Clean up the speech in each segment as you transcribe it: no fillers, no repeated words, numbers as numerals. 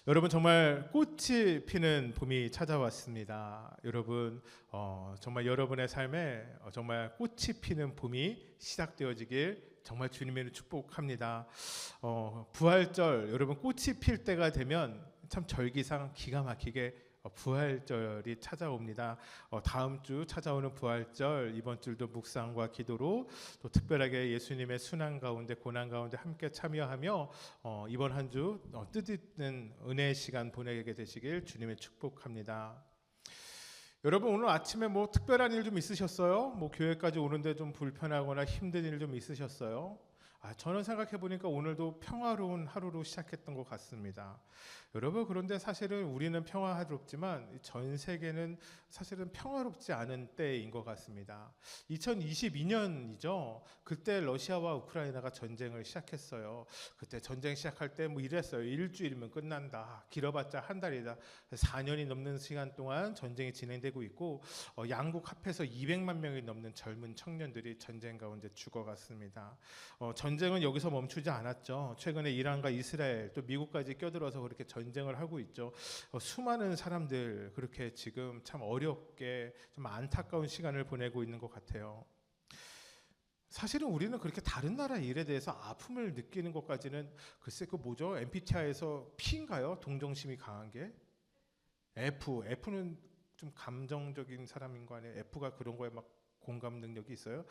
여러분 정말 꽃이 피는 봄이 찾아왔습니다. 여러분 정말 여러분의 삶에 정말 꽃이 피는 봄이 시작되어지길 정말 주님의 축복합니다. 부활절 여러분 꽃이 필 때가 되면 참 절기상 기가 막히게 부활절이 찾아옵니다. 다음 주 찾아오는 부활절 이번 주도 묵상과 기도로 또 특별하게 예수님의 순환 가운데 고난 가운데 함께 참여하며 이번 한 주 뜻있는 은혜의 시간 보내게 되시길 주님의 축복합니다. 여러분 오늘 아침에 뭐 특별한 일 좀 있으셨어요? 뭐 교회까지 오는데 좀 불편하거나 힘든 일 좀 있으셨어요? 저는 생각해 보니까 오늘도 평화로운 하루로 시작했던 것 같습니다. 여러분 그런데 사실은 우리는 평화롭지만 전 세계는 사실은 평화롭지 않은 때인 것 같습니다. 2022년이죠. 그때 러시아와 우크라이나가 전쟁을 시작했어요. 그때 전쟁 시작할 때 뭐 이랬어요. 일주일이면 끝난다. 길어봤자 한 달이다. 4년이 넘는 시간 동안 전쟁이 진행되고 있고 양국 합해서 200만 명이 넘는 젊은 청년들이 전쟁 가운데 죽어갔습니다. 전쟁은 여기서 멈추지 않았죠. 최근에 이란과 이스라엘 또 미국까지 껴들어서 그렇게 전쟁을 하고 있죠. 수많은 사람들 그렇게 지금 참 어렵게 좀 안타까운 시간을 보내고 있는 것 같아요. 사실은 우리는 그렇게 다른 나라 일에 대해서 아픔을 느끼는 것까지는 글쎄 그 뭐죠? MBTI에서 P인가요? 동정심이 강한 게 F는 좀 감정적인 사람인 거 아니에요? F가 그런 거에 막 공감 능력이 있어요?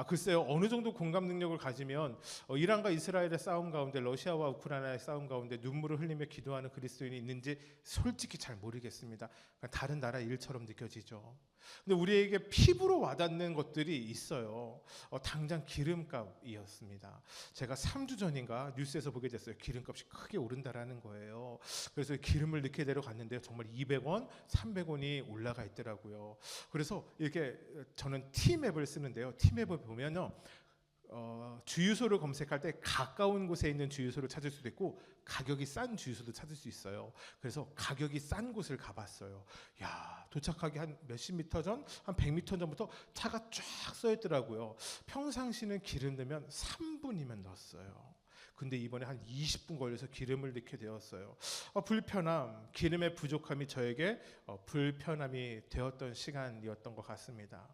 글쎄요. 어느 정도 공감 능력을 가지면 이란과 이스라엘의 싸움 가운데 러시아와 우크라이나의 싸움 가운데 눈물을 흘리며 기도하는 그리스도인이 있는지 솔직히 잘 모르겠습니다. 다른 나라 일처럼 느껴지죠. 근데 우리에게 피부로 와닿는 것들이 있어요. 당장 기름값이었습니다. 제가 3주 전인가 뉴스에서 보게 됐어요. 기름값이 크게 오른다라는 거예요. 그래서 기름을 넣게 데려갔는데요. 정말 200원, 300원이 올라가 있더라고요. 그래서 이렇게 저는 T맵을 쓰는데요. T맵을 보면요. 주유소를 검색할 때 가까운 곳에 있는 주유소를 찾을 수도 있고 가격이 싼 주유소도 찾을 수 있어요. 그래서 가격이 싼 곳을 가봤어요. 야, 도착하기 한 몇십 미터 전, 한 100미터 전부터 차가 쫙 써 있더라고요. 평상시는 기름 넣으면 3분이면 넣었어요. 근데 이번에 한 20분 걸려서 기름을 넣게 되었어요. 불편함, 기름의 부족함이 저에게 불편함이 되었던 시간이었던 것 같습니다.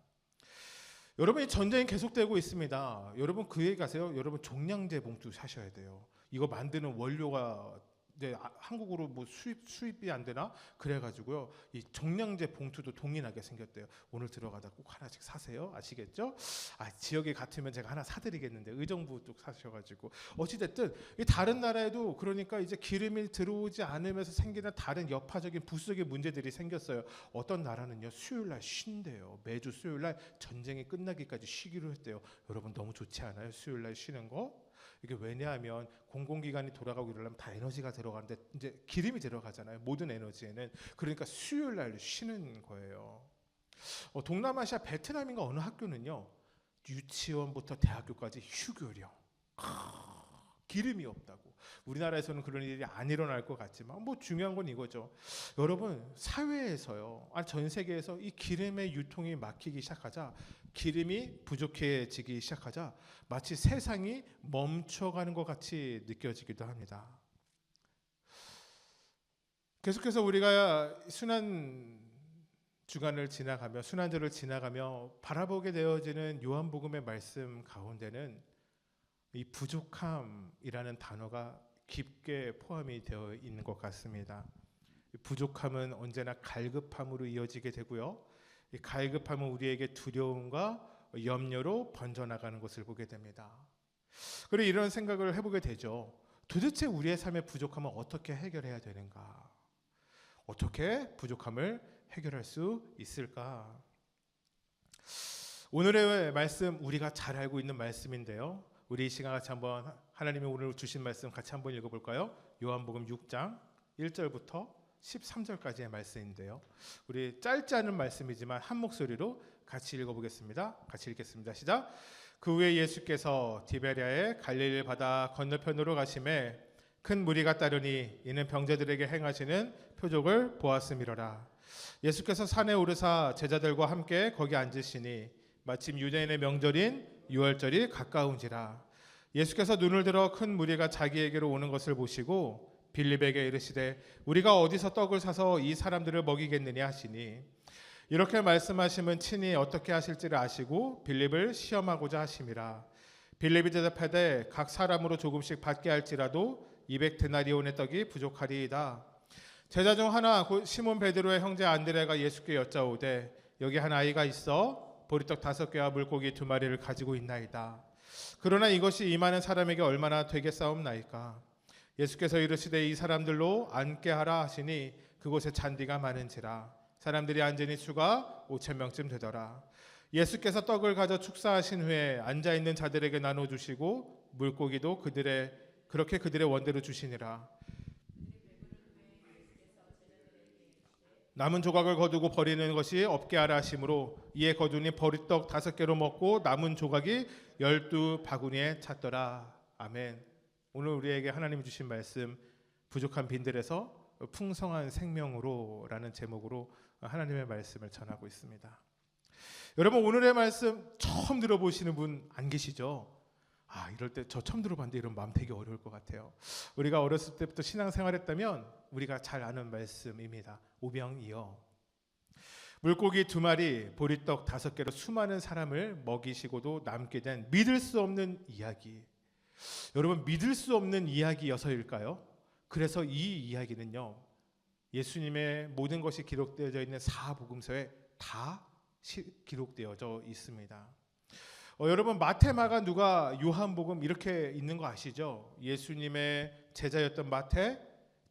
여러분 이 전쟁이 계속되고 있습니다. 여러분 그 얘기 가세요. 여러분 종량제 봉투 사셔야 돼요. 이거 만드는 원료가 이제 한국으로 뭐 수입이 안 되나 그래가지고요. 이 종량제 봉투도 동일하게 생겼대요. 오늘 들어가다 꼭 하나씩 사세요. 아시겠죠? 지역이 같으면 제가 하나 사드리겠는데 의정부 쪽 사셔가지고 어찌됐든 이 다른 나라에도 그러니까 이제 기름이 들어오지 않으면서 생기는 다른 여파적인 부수적인 문제들이 생겼어요. 어떤 나라는요 수요일날 쉰대요. 매주 수요일날 전쟁이 끝나기까지 쉬기로 했대요. 여러분 너무 좋지 않아요? 수요일날 쉬는 거? 이게 왜냐하면 공공기관이 돌아가고 이러려면 다 에너지가 들어가는데 이제 기름이 들어가잖아요. 모든 에너지에는. 그러니까 수요일 날 쉬는 거예요. 동남아시아 베트남인가 어느 학교는요. 유치원부터 대학교까지 휴교령. 기름이 없다고. 우리나라에서는 그런 일이 안 일어날 것 같지만 뭐 중요한 건 이거죠. 여러분 사회에서요. 전 세계에서 이 기름의 유통이 막히기 시작하자 기름이 부족해지기 시작하자 마치 세상이 멈춰가는 것 같이 느껴지기도 합니다. 계속해서 우리가 순환 주간을 지나가며 순환절을 지나가며 바라보게 되어지는 요한복음의 말씀 가운데는 이 부족함이라는 단어가 깊게 포함이 되어 있는 것 같습니다. 부족함은 언제나 갈급함으로 이어지게 되고요. 이 갈급함은 우리에게 두려움과 염려로 번져나가는 것을 보게 됩니다. 그리고 이런 생각을 해보게 되죠. 도대체 우리의 삶의 부족함은 어떻게 해결해야 되는가? 어떻게 부족함을 해결할 수 있을까? 오늘의 말씀 우리가 잘 알고 있는 말씀인데요. 우리 이 시간 같이 한번 하나님이 오늘 주신 말씀 같이 한번 읽어볼까요? 요한복음 6장 1절부터 13절까지의 말씀인데요. 우리 짧지 않은 말씀이지만 한 목소리로 같이 읽어보겠습니다. 같이 읽겠습니다. 시작. 그 후에 예수께서 디베랴의 갈릴리 바다 건너편으로 가심에 큰 무리가 따르니 이는 병자들에게 행하시는 표적을 보았음이로라. 예수께서 산에 오르사 제자들과 함께 거기 앉으시니 마침 유대인의 명절인 유월절이 가까운지라. 예수께서 눈을 들어 큰 무리가 자기에게로 오는 것을 보시고 빌립에게 이르시되 우리가 어디서 떡을 사서 이 사람들을 먹이겠느냐 하시니 이렇게 말씀하시면 친히 어떻게 하실지를 아시고 빌립을 시험하고자 하심이라. 빌립이 대답하되 각 사람으로 조금씩 받게 할지라도 200데나리온의 떡이 부족하리이다. 제자 중 하나 곧 시몬 베드로의 형제 안드레가 예수께 여짜오되 여기 한 아이가 있어 보리떡 5개와 물고기 2마리를 가지고 있나이다. 그러나 이것이 이 많은 사람에게 얼마나 되겠사옵나이까. 예수께서 이르시되 이 사람들로 앉게 하라 하시니 그곳에 잔디가 많은지라 사람들이 앉으니 수가 5,000명쯤 되더라. 예수께서 떡을 가져 축사하신 후에 앉아있는 자들에게 나눠주시고 물고기도 그렇게 그들의 원대로 주시니라. 남은 조각을 거두고 버리는 것이 없게 하라 하심으로 이에 거두니 버리떡 5개로 먹고 남은 조각이 12바구니에 찼더라. 아멘. 오늘 우리에게 하나님이 주신 말씀 부족한 빈들에서 풍성한 생명으로 라는 제목으로 하나님의 말씀을 전하고 있습니다. 여러분 오늘의 말씀 처음 들어보시는 분 안 계시죠? 이럴 때 저 처음 들어봤는데 이런 마음 되게 어려울 것 같아요. 우리가 어렸을 때부터 신앙생활했다면 우리가 잘 아는 말씀입니다. 오병이어 물고기 2마리 보리떡 5개로 수많은 사람을 먹이시고도 남게 된 믿을 수 없는 이야기. 여러분 믿을 수 없는 이야기여서일까요? 그래서 이 이야기는요 예수님의 모든 것이 기록되어져 있는 사복음서에 다 기록되어져 있습니다. 여러분 마태, 마가, 누가, 요한복음 이렇게 있는 거 아시죠? 예수님의 제자였던 마태,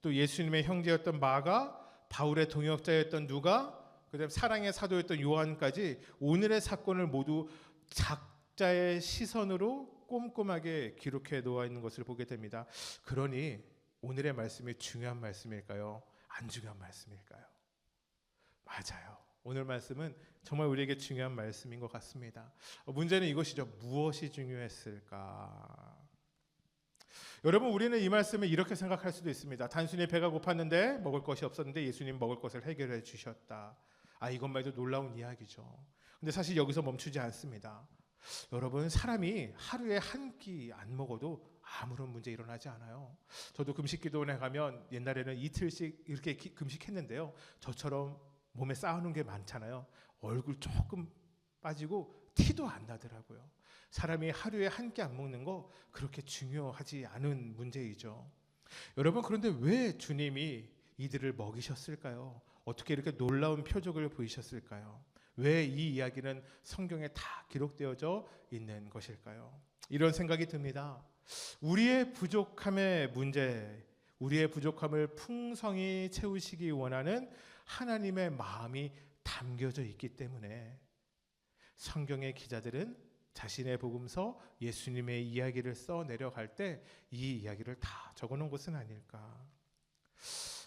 또 예수님의 형제였던 마가, 바울의 동역자였던 누가, 그다음 사랑의 사도였던 요한까지 오늘의 사건을 모두 작자의 시선으로 꼼꼼하게 기록해 놓아 있는 것을 보게 됩니다. 그러니 오늘의 말씀이 중요한 말씀일까요? 안 중요한 말씀일까요? 맞아요. 오늘 말씀은 정말 우리에게 중요한 말씀인 것 같습니다. 문제는 이것이죠. 무엇이 중요했을까? 여러분 우리는 이 말씀을 이렇게 생각할 수도 있습니다. 단순히 배가 고팠는데 먹을 것이 없었는데 예수님 먹을 것을 해결해 주셨다. 이것만 해도 놀라운 이야기죠. 근데 사실 여기서 멈추지 않습니다. 여러분 사람이 하루에 한 끼 안 먹어도 아무런 문제 일어나지 않아요. 저도 금식기도원에 가면 옛날에는 이틀씩 이렇게 금식했는데요. 저처럼 몸에 쌓아놓은 게 많잖아요. 얼굴 조금 빠지고 티도 안 나더라고요. 사람이 하루에 한 끼 안 먹는 거 그렇게 중요하지 않은 문제이죠. 여러분 그런데 왜 주님이 이들을 먹이셨을까요? 어떻게 이렇게 놀라운 표적을 보이셨을까요? 왜 이 이야기는 성경에 다 기록되어져 있는 것일까요? 이런 생각이 듭니다. 우리의 부족함의 문제, 우리의 부족함을 풍성히 채우시기 원하는 하나님의 마음이 담겨져 있기 때문에 성경의 기자들은 자신의 복음서 예수님의 이야기를 써 내려갈 때 이 이야기를 다 적어놓은 것은 아닐까.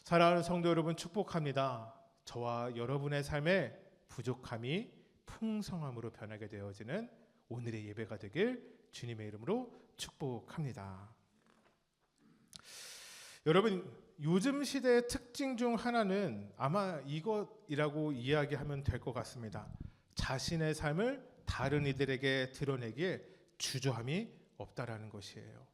사랑하는 성도 여러분 축복합니다. 저와 여러분의 삶에 부족함이 풍성함으로 변하게 되어지는 오늘의 예배가 되길 주님의 이름으로 축복합니다. 여러분 요즘 시대의 특징 중 하나는 아마 이것이라고 이야기하면 될 것 같습니다. 자신의 삶을 다른 이들에게 드러내기에 주저함이 없다라는 것이에요.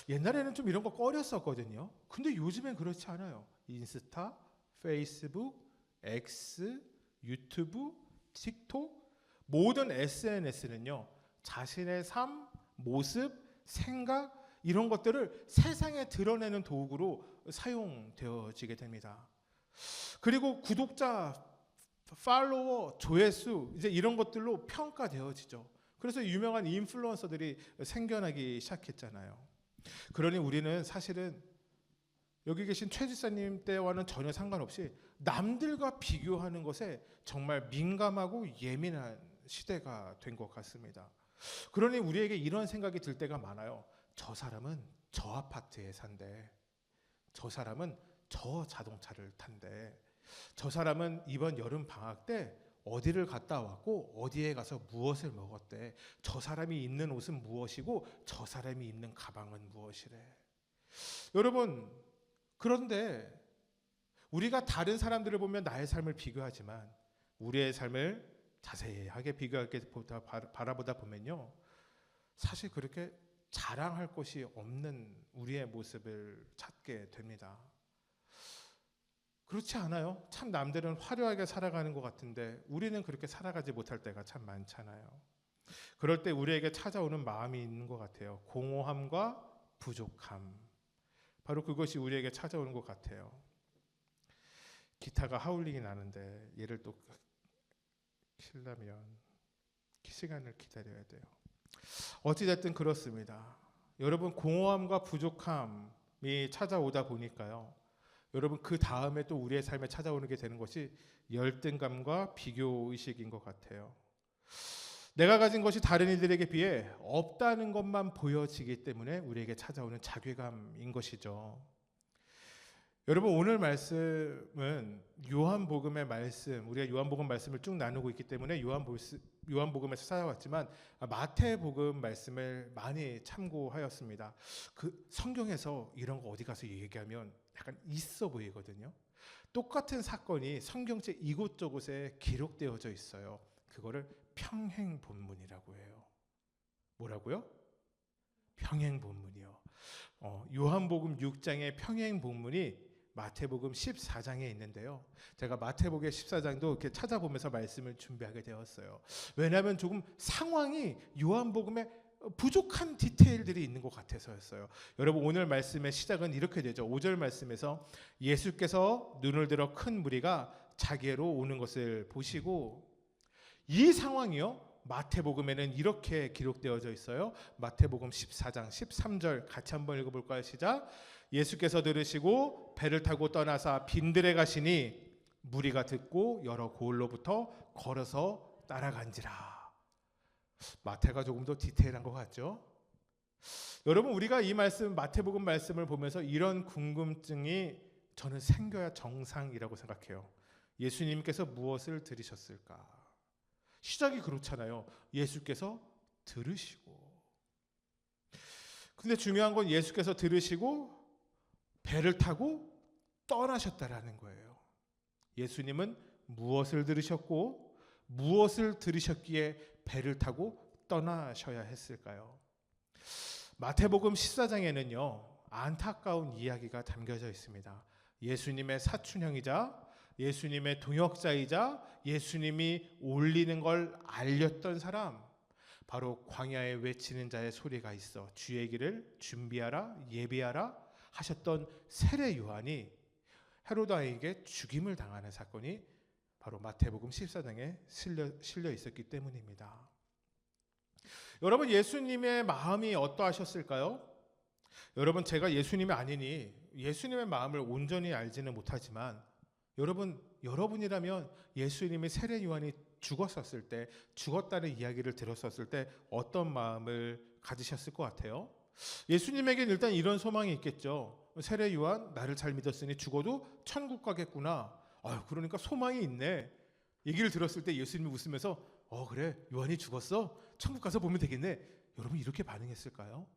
옛날에는 좀 이런 거 꺼렸었거든요. 근데 요즘엔 그렇지 않아요. 인스타, 페이스북, X, 유튜브, 틱톡 모든 SNS는요. 자신의 삶, 모습, 생각 이런 것들을 세상에 드러내는 도구로 사용되어지게 됩니다. 그리고 구독자, 팔로워, 조회수 이제 이런 것들로 평가되어지죠. 그래서 유명한 인플루언서들이 생겨나기 시작했잖아요. 그러니 우리는 사실은 여기 계신 최 지사님 때와는 전혀 상관없이 남들과 비교하는 것에 정말 민감하고 예민한 시대가 된 것 같습니다. 그러니 우리에게 이런 생각이 들 때가 많아요. 저 사람은 저 아파트에 산대. 저 사람은 저 자동차를 탄대. 저 사람은 이번 여름 방학 때 어디를 갔다 왔고 어디에 가서 무엇을 먹었대. 저 사람이 입는 옷은 무엇이고 저 사람이 입는 가방은 무엇이래. 여러분 그런데 우리가 다른 사람들을 보면 나의 삶을 비교하지만 우리의 삶을 자세하게 비교하게 바라보다 보면요. 사실 그렇게 자랑할 곳이 없는 우리의 모습을 찾게 됩니다. 그렇지 않아요? 참 남들은 화려하게 살아가는 것 같은데 우리는 그렇게 살아가지 못할 때가 참 많잖아요. 그럴 때 우리에게 찾아오는 마음이 있는 것 같아요. 공허함과 부족함. 바로 그것이 우리에게 찾아오는 것 같아요. 기타가 하울링이 나는데 얘를 또 키려면 시간을 기다려야 돼요. 어찌됐든 그렇습니다. 여러분, 공허함과 부족함이 찾아오다 보니까요, 여러분 그 다음에 또 우리의 삶에 찾아오는 게 되는 것이 열등감과 비교의식인 것 같아요. 내가 가진 것이 다른 이들에게 비해 없다는 것만 보여지기 때문에 우리에게 찾아오는 자괴감인 것이죠. 여러분, 오늘 말씀은 요한복음의 말씀, 우리가 요한복음 말씀을 쭉 나누고 있기 때문에 요한복음에서 찾아왔지만 마태복음 말씀을 많이 참고하였습니다. 그 성경에서 이런 거 어디 가서 얘기하면 약간 있어 보이거든요. 똑같은 사건이 성경책 이곳저곳에 기록되어져 있어요. 그거를 평행본문이라고 해요. 뭐라고요? 평행본문이요. 요한복음 6장의 평행본문이 마태복음 14장에 있는데요. 제가 마태복음 14장도 이렇게 찾아보면서 말씀을 준비하게 되었어요. 왜냐하면 조금 상황이 요한복음에 부족한 디테일들이 있는 것 같아서였어요. 여러분, 오늘 말씀의 시작은 이렇게 되죠. 5절 말씀에서 예수께서 눈을 들어 큰 무리가 자기로 오는 것을 보시고, 이 상황이요, 마태복음에는 이렇게 기록되어져 있어요. 마태복음 14장 13절 같이 한번 읽어볼까요? 시작. 예수께서 들으시고 배를 타고 떠나사 빈들에 가시니 무리가 듣고 여러 고을로부터 걸어서 따라간지라. 마태가 조금 더 디테일한 것 같죠? 여러분, 우리가 이 말씀, 마태복음 말씀을 보면서 이런 궁금증이 저는 생겨야 정상이라고 생각해요. 예수님께서 무엇을 들으셨을까? 시작이 그렇잖아요. 예수께서 들으시고. 근데 중요한 건 예수께서 들으시고 배를 타고 떠나셨다라는 거예요. 예수님은 무엇을 들으셨고 무엇을 들으셨기에 배를 타고 떠나셔야 했을까요? 마태복음 14장에는요, 안타까운 이야기가 담겨져 있습니다. 예수님의 사촌형이자 예수님의 동역자이자 예수님이 올리는 걸 알렸던 사람, 바로 광야에 외치는 자의 소리가 있어 주의 길을 준비하라 예비하라 하셨던 세례 요한이 헤로드 왕에게 죽임을 당하는 사건이 바로 마태복음 14장에 실려 있었기 때문입니다. 여러분, 예수님의 마음이 어떠하셨을까요? 여러분, 제가 예수님이 아니니 예수님의 마음을 온전히 알지는 못하지만 여러분이라면 예수님이 세례 요한이 죽었었을 때, 죽었다는 이야기를 들었었을 때 어떤 마음을 가지셨을 것 같아요? 예수님에게는 일단 이런 소망이 있겠죠. 세례 요한, 나를 잘 믿었으니 죽어도 천국 가겠구나. 그러니까 소망이 있네. 얘기를 들었을 때 예수님이 웃으면서 그래, 요한이 죽었어? 천국 가서 보면 되겠네. 여러분, 이렇게 반응했을까요?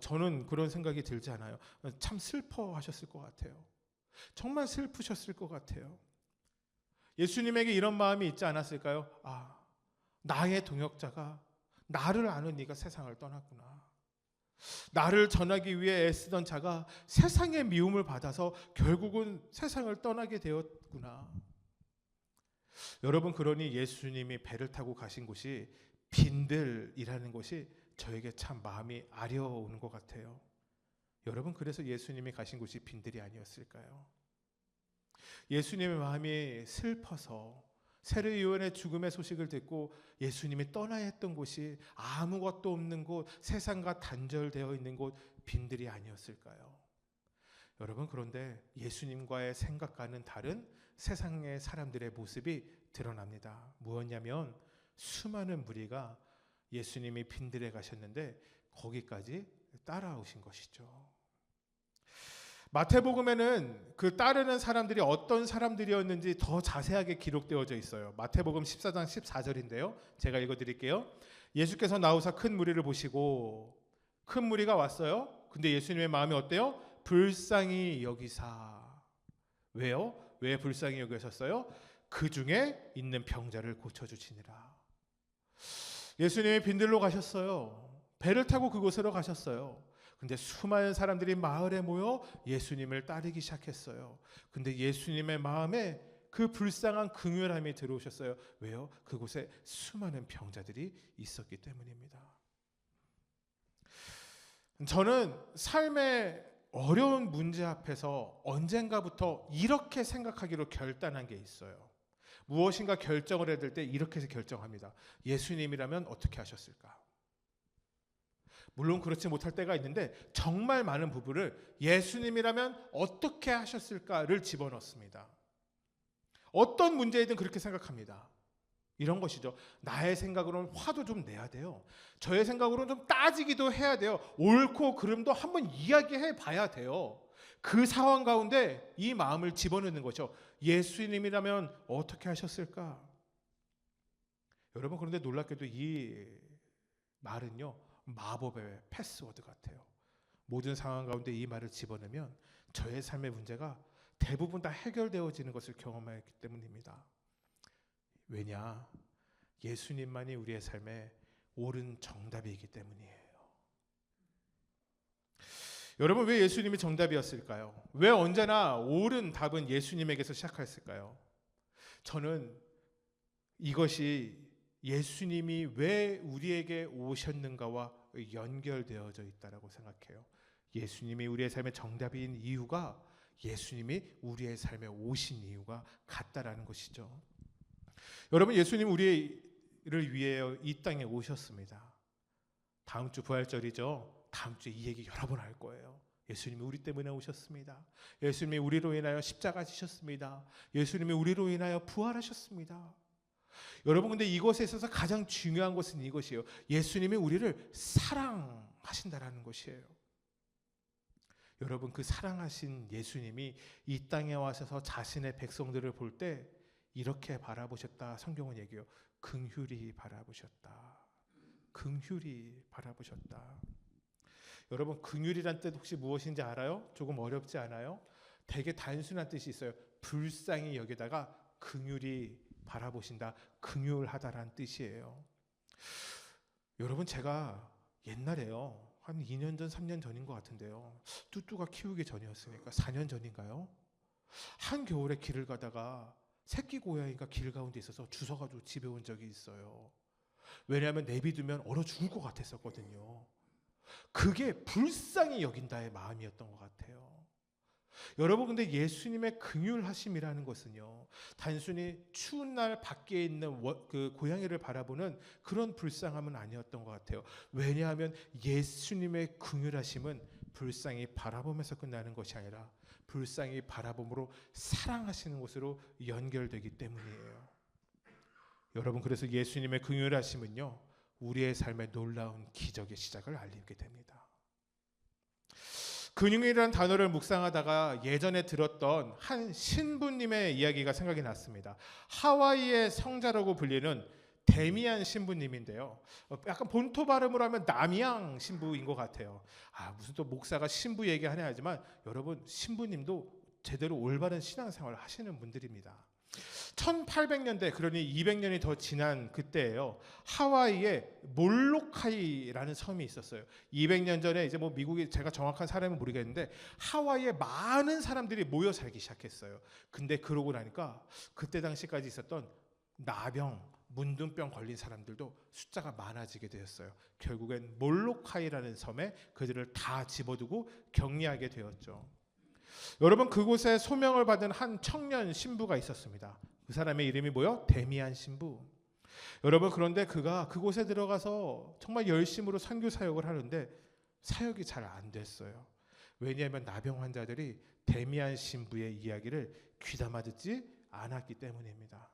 저는 그런 생각이 들지 않아요. 참 슬퍼하셨을 것 같아요. 정말 슬프셨을 것 같아요. 예수님에게 이런 마음이 있지 않았을까요? 나의 동역자가, 나를 아는 이가 세상을 떠났구나. 나를 전하기 위해 애쓰던 자가 세상의 미움을 받아서 결국은 세상을 떠나게 되었구나. 여러분, 그러니 예수님이 배를 타고 가신 곳이 빈들이라는 곳이 저에게 참 마음이 아려오는 것 같아요. 여러분, 그래서 예수님이 가신 곳이 빈들이 아니었을까요? 예수님의 마음이 슬퍼서 세례 요한의 죽음의 소식을 듣고 예수님이 떠나야 했던 곳이 아무것도 없는 곳, 세상과 단절되어 있는 곳, 빈들이 아니었을까요? 여러분, 그런데 예수님과의 생각과는 다른 세상의 사람들의 모습이 드러납니다. 무엇냐면 수많은 무리가 예수님이 빈들에 가셨는데 거기까지 따라오신 것이죠. 마태복음에는 그 따르는 사람들이 어떤 사람들이었는지 더 자세하게 기록되어져 있어요. 마태복음 14장 14절인데요. 제가 읽어드릴게요. 예수께서 나오사 큰 무리를 보시고, 큰 무리가 왔어요. 근데 예수님의 마음이 어때요? 불쌍히 여기사. 왜요? 왜 불쌍히 여기셨어요? 그 중에 있는 병자를 고쳐주시니라. 예수님이 빈들로 가셨어요. 배를 타고 그곳으로 가셨어요. 근데 수많은 사람들이 마을에 모여 예수님을 따르기 시작했어요. 근데 예수님의 마음에 그 불쌍한 긍휼함이 들어오셨어요. 왜요? 그곳에 수많은 병자들이 있었기 때문입니다. 저는 삶의 어려운 문제 앞에서 언젠가부터 이렇게 생각하기로 결단한 게 있어요. 무엇인가 결정을 해야 될 때 이렇게 결정합니다. 예수님이라면 어떻게 하셨을까? 물론 그렇지 못할 때가 있는데 정말 많은 부분을 예수님이라면 어떻게 하셨을까를 집어넣습니다. 어떤 문제이든 그렇게 생각합니다. 이런 것이죠. 나의 생각으로는 화도 좀 내야 돼요. 저의 생각으로는 좀 따지기도 해야 돼요. 옳고 그름도 한번 이야기해 봐야 돼요. 그 상황 가운데 이 마음을 집어넣는 거죠. 예수님이라면 어떻게 하셨을까? 여러분, 그런데 놀랍게도 이 말은요, 마법의 패스워드 같아요. 모든 상황 가운데 이 말을 집어넣으면 저의 삶의 문제가 대부분 다 해결되어지는 것을 경험했기 때문입니다. 왜냐? 예수님만이 우리의 삶에 옳은 정답이기 때문이에요. 여러분, 왜 예수님이 정답이었을까요? 왜 언제나 옳은 답은 예수님에게서 시작했을까요? 저는 이것이 예수님이 왜 우리에게 오셨는가와 연결되어져 있다고 생각해요. 예수님이 우리의 삶의 정답인 이유가 예수님이 우리의 삶에 오신 이유가 같다라는 것이죠. 여러분, 예수님 우리를 위해 이 땅에 오셨습니다. 다음 주 부활절이죠. 다음 주에 이 얘기 여러 번 할 거예요. 예수님이 우리 때문에 오셨습니다. 예수님이 우리로 인하여 십자가 지셨습니다. 예수님이 우리로 인하여 부활하셨습니다. 여러분, 근데 이것에 있어서 가장 중요한 것은 이것이에요. 예수님이 우리를 사랑하신다라는 것이에요. 여러분, 그 사랑하신 예수님이 이 땅에 와셔서 자신의 백성들을 볼 때 이렇게 바라보셨다. 성경은 얘기해요. 긍휼히 바라보셨다. 긍휼히 바라보셨다. 여러분, 긍휼이란 뜻 혹시 무엇인지 알아요? 조금 어렵지 않아요? 되게 단순한 뜻이 있어요. 불쌍히 여기다가 긍휼히 바라보신다. 긍휼하다라는 뜻이에요. 여러분, 제가 옛날에요. 한 2년 전, 3년 전인 것 같은데요. 뚜뚜가 키우기 전이었으니까 4년 전인가요? 한겨울에 길을 가다가 새끼 고양이가 길 가운데 있어서 주워가지고 집에 온 적이 있어요. 왜냐하면 내비두면 얼어 죽을 것 같았었거든요. 그게 불쌍히 여긴다의 마음이었던 것 같아요. 여러분, 근데 예수님의 긍휼하심이라는 것은요, 단순히 추운 날 밖에 있는 그 고양이를 바라보는 그런 불쌍함은 아니었던 것 같아요. 왜냐하면 예수님의 긍휼하심은 불쌍히 바라보면서 끝나는 것이 아니라 불쌍히 바라봄으로 사랑하시는 것으로 연결되기 때문이에요. 여러분, 그래서 예수님의 긍휼하심은요, 우리의 삶의 놀라운 기적의 시작을 알리게 됩니다. 긍휼이라는 단어를 묵상하다가 예전에 들었던 한 신부님의 이야기가 생각이 났습니다. 하와이의 성자라고 불리는 데미안 신부님인데요. 약간 본토 발음으로 하면 남양 신부인 것 같아요. 무슨 또 목사가 신부 얘기하냐 하지만 여러분, 신부님도 제대로 올바른 신앙생활을 하시는 분들입니다. 1800년대, 그러니 200년이 더 지난 그때예요. 하와이에 몰로카이라는 섬이 있었어요. 200년 전에 이제 뭐 미국이, 제가 정확한 사람은 모르겠는데 하와이에 많은 사람들이 모여 살기 시작했어요. 근데 그러고 나니까 그때 당시까지 있었던 나병, 문둥병 걸린 사람들도 숫자가 많아지게 되었어요. 결국엔 몰로카이라는 섬에 그들을 다 집어두고 격리하게 되었죠. 여러분, 그곳에 소명을 받은 한 청년 신부가 있었습니다. 그 사람의 이름이 뭐요? 데미안 신부. 여러분, 그런데 그가 그곳에 들어가서 정말 열심으로 선교 사역을 하는데 사역이 잘 안 됐어요. 왜냐하면 나병 환자들이 데미안 신부의 이야기를 귀담아 듣지 않았기 때문입니다.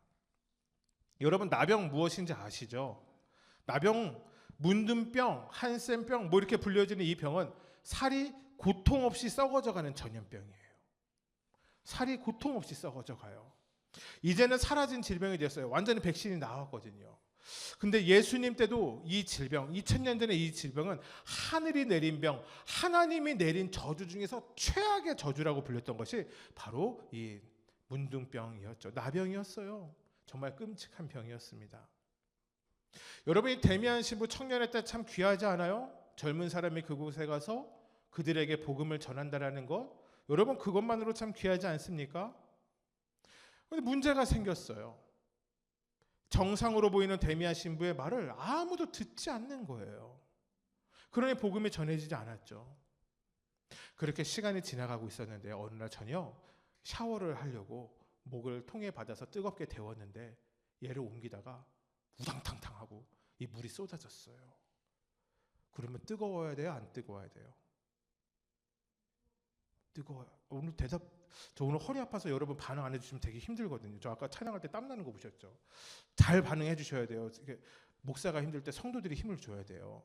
여러분, 나병 무엇인지 아시죠? 나병, 문둥병, 한센병 뭐 이렇게 불려지는 이 병은 살이 고통 없이 썩어져가는 전염병이에요. 살이 고통 없이 썩어져가요. 이제는 사라진 질병이 됐어요. 완전히 백신이 나왔거든요. 근데 예수님 때도 이 질병, 2000년 전에 이 질병은 하늘이 내린 병, 하나님이 내린 저주 중에서 최악의 저주라고 불렸던 것이 바로 이 문둥병이었죠. 나병이었어요. 정말 끔찍한 병이었습니다. 여러분이 데미안 신부 청년의 때 참 귀하지 않아요? 젊은 사람이 그곳에 가서 그들에게 복음을 전한다라는 것, 여러분 그것만으로 참 귀하지 않습니까? 근데 문제가 생겼어요. 정상으로 보이는 데미안 신부의 말을 아무도 듣지 않는 거예요. 그러니 복음이 전해지지 않았죠. 그렇게 시간이 지나가고 있었는데 어느 날 저녁 샤워를 하려고 목을 통에 받아서 뜨겁게 데웠는데 얘를 옮기다가 우당탕탕하고 이 물이 쏟아졌어요. 그러면 뜨거워야 돼요? 안 뜨거워야 돼요? 뜨거워요. 저 오늘 허리 아파서 여러분 반응 안 해주시면 되게 힘들거든요. 저 아까 찬양할 때 땀 나는 거 보셨죠? 잘 반응해 주셔야 돼요. 목사가 힘들 때 성도들이 힘을 줘야 돼요.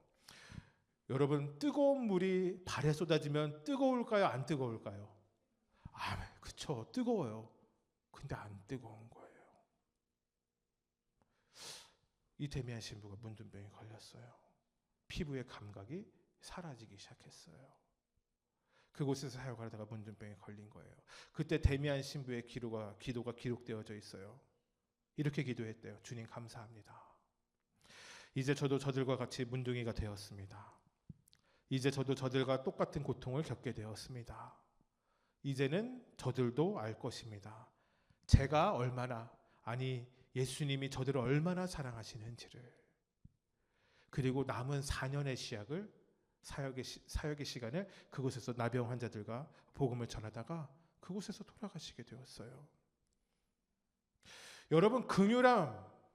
여러분 뜨거운 물이 발에 쏟아지면 뜨거울까요? 안 뜨거울까요? 그쵸, 뜨거워요. 근데 안 뜨거운 거예요. 이 데미안 신부가 문둥병에 걸렸어요. 피부의 감각이 사라지기 시작했어요. 그곳에서 사역하다가 문둥병에 걸린 거예요. 그때 데미안 신부의 기도가 기록되어져 있어요. 이렇게 기도했대요. 주님 감사합니다. 이제 저도 저들과 같이 문둥이가 되었습니다. 이제 저도 저들과 똑같은 고통을 겪게 되었습니다. 이제는 저들도 알 것입니다. 제가 얼마나, 예수님이 저들을 얼마나 사랑하시는지를. 그리고 남은 4년의 사역의 시간을 그곳에서 나병 환자들과 복음을 전하다가 그곳에서 돌아가시게 되었어요. 여러분,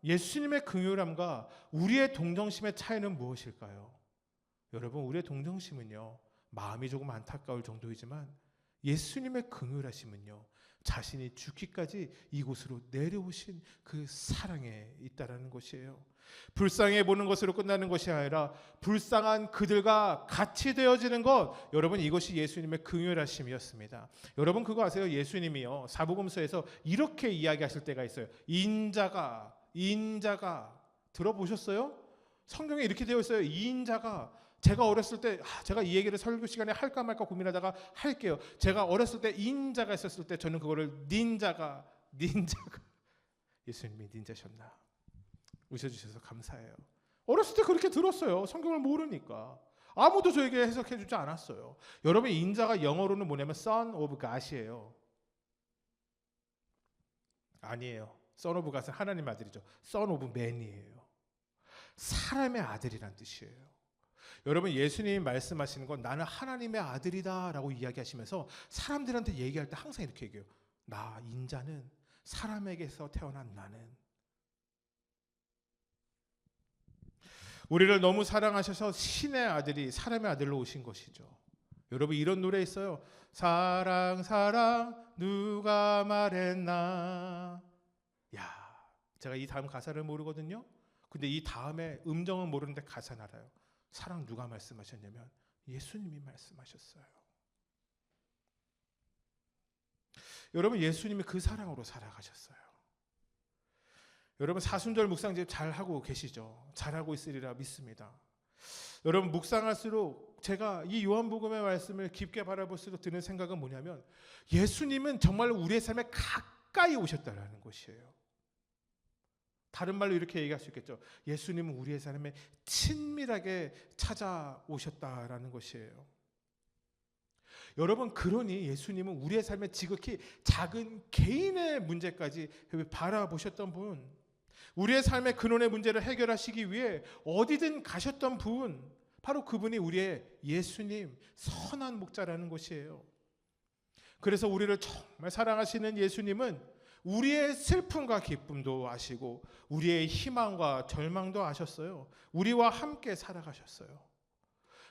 예수님의 긍휼함과 우리의 동정심의 차이는 무엇일까요? 여러분, 우리의 동정심은요, 마음이 조금 안타까울 정도이지만 예수님의 긍휼하심은요, 자신이 죽기까지 이곳으로 내려오신 그 사랑에 있다라는 것이에요. 불쌍해 보는 것으로 끝나는 것이 아니라 불쌍한 그들과 같이 되어지는 것, 여러분 이것이 예수님의 긍휼하심이었습니다. 여러분 그거 아세요? 예수님이요 사복음서에서 이렇게 이야기하실 때가 있어요. 인자가 들어보셨어요? 성경에 이렇게 되어 있어요. 인자가. 제가 어렸을 때 제가 이 얘기를 설교 시간에 할까 말까 고민하다가 할게요. 제가 어렸을 때 인자가 있었을 때 저는 그거를 닌자가 예수님이 닌자셨나? 웃어주셔서 감사해요. 어렸을 때 그렇게 들었어요. 성경을 모르니까. 아무도 저에게 해석해 주지 않았어요. 여러분 인자가 영어로는 뭐냐면 Son of God이에요. 아니에요. Son of God은 하나님 아들이죠. Son of Man이에요. 사람의 아들이란 뜻이에요. 여러분 예수님이 말씀하시는 건 나는 하나님의 아들이다 라고 이야기하시면서 사람들한테 얘기할 때 항상 이렇게 얘기해요. 나 인자는 사람에게서 태어난 나는. 우리를 너무 사랑하셔서 신의 아들이 사람의 아들로 오신 것이죠. 여러분 이런 노래 있어요. 사랑 누가 말했나. 제가 이 다음 가사를 모르거든요. 근데 이 다음에 음정은 모르는데 가사는 알아요. 사랑 누가 말씀하셨냐면 예수님이 말씀하셨어요. 여러분 예수님이 그 사랑으로 살아가셨어요. 여러분 사순절 묵상집 잘하고 계시죠? 잘하고 있으리라 믿습니다. 여러분 묵상할수록 제가 이 요한복음의 말씀을 깊게 바라볼수록 드는 생각은 뭐냐면 예수님은 정말 우리의 삶에 가까이 오셨다라는 것이에요. 다른 말로 이렇게 얘기할 수 있겠죠. 예수님은 우리의 삶에 친밀하게 찾아오셨다라는 것이에요. 여러분 그러니 예수님은 우리의 삶에 지극히 작은 개인의 문제까지 바라보셨던 분, 우리의 삶의 근원의 문제를 해결하시기 위해 어디든 가셨던 분, 바로 그분이 우리의 예수님, 선한 목자라는 것이에요. 그래서 우리를 정말 사랑하시는 예수님은 우리의 슬픔과 기쁨도 아시고 우리의 희망과 절망도 아셨어요. 우리와 함께 살아가셨어요.